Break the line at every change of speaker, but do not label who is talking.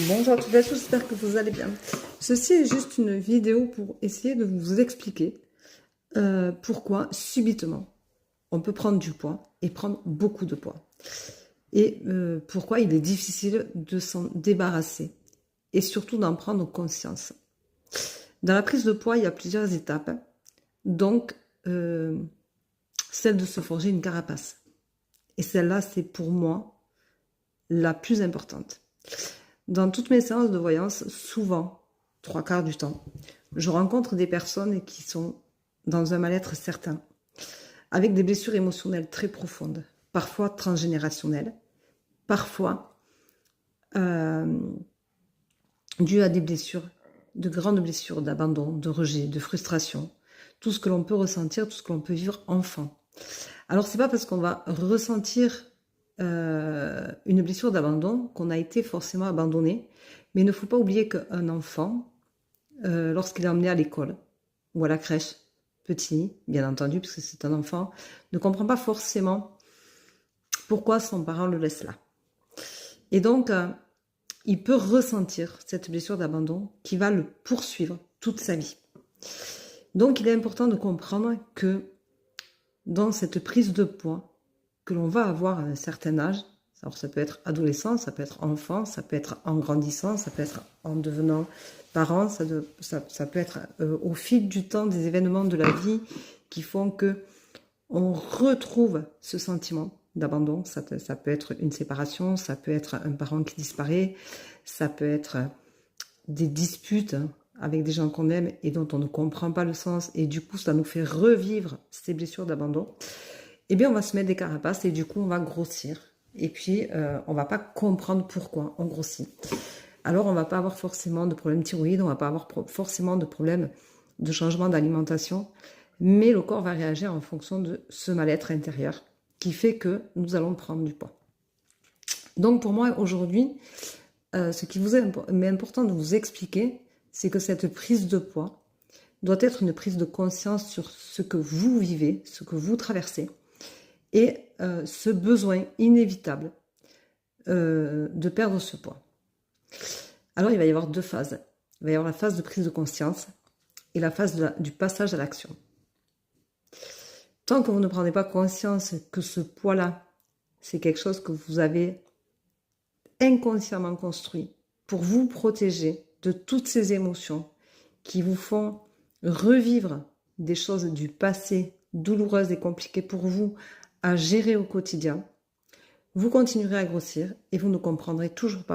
Bonjour à toutes et à tous, j'espère que vous allez bien. Ceci est juste une vidéo pour essayer de vous expliquer pourquoi subitement on peut prendre du poids et prendre beaucoup de poids. Et pourquoi il est difficile de s'en débarrasser et surtout d'en prendre conscience. Dans la prise de poids, il y a plusieurs étapes. Donc, celle de se forger une carapace. Et celle-là, c'est pour moi la plus importante. Dans toutes mes séances de voyance, souvent, 3/4 du temps, je rencontre des personnes qui sont dans un mal-être certain, avec des blessures émotionnelles très profondes, parfois transgénérationnelles, parfois dues à des blessures, de grandes blessures d'abandon, de rejet, de frustration, tout ce que l'on peut ressentir, tout ce que l'on peut vivre enfant. Alors c'est pas parce qu'on va ressentir une blessure d'abandon qu'on a été forcément abandonné, mais il ne faut pas oublier qu'un enfant, lorsqu'il est emmené à l'école ou à la crèche, petit, bien entendu, puisque c'est un enfant, ne comprend pas forcément pourquoi son parent le laisse là. Et donc, il peut ressentir cette blessure d'abandon qui va le poursuivre toute sa vie. Donc, il est important de comprendre que dans cette prise de poids que l'on va avoir à un certain âge, alors ça peut être adolescent, ça peut être enfant, ça peut être en grandissant, ça peut être en devenant parent, ça peut être au fil du temps des événements de la vie qui font que on retrouve ce sentiment d'abandon. Ça peut être une séparation, ça peut être un parent qui disparaît, ça peut être des disputes avec des gens qu'on aime et dont on ne comprend pas le sens, et du coup ça nous fait revivre ces blessures d'abandon. Eh bien on va se mettre des carapaces et du coup on va grossir. Et puis on va pas comprendre pourquoi on grossit. Alors on va pas avoir forcément de problème thyroïde, on va pas avoir forcément de problème de changement d'alimentation, mais le corps va réagir en fonction de ce mal-être intérieur qui fait que nous allons prendre du poids. Donc pour moi aujourd'hui, ce qui vous est important de vous expliquer, c'est que cette prise de poids doit être une prise de conscience sur ce que vous vivez, ce que vous traversez, et ce besoin inévitable de perdre ce poids. Alors il va y avoir deux phases. Il va y avoir la phase de prise de conscience et la phase du passage à l'action. Tant que vous ne prenez pas conscience que ce poids-là, c'est quelque chose que vous avez inconsciemment construit pour vous protéger de toutes ces émotions qui vous font revivre des choses du passé douloureuses et compliquées pour vous à gérer au quotidien, vous continuerez à grossir et vous ne comprendrez toujours pas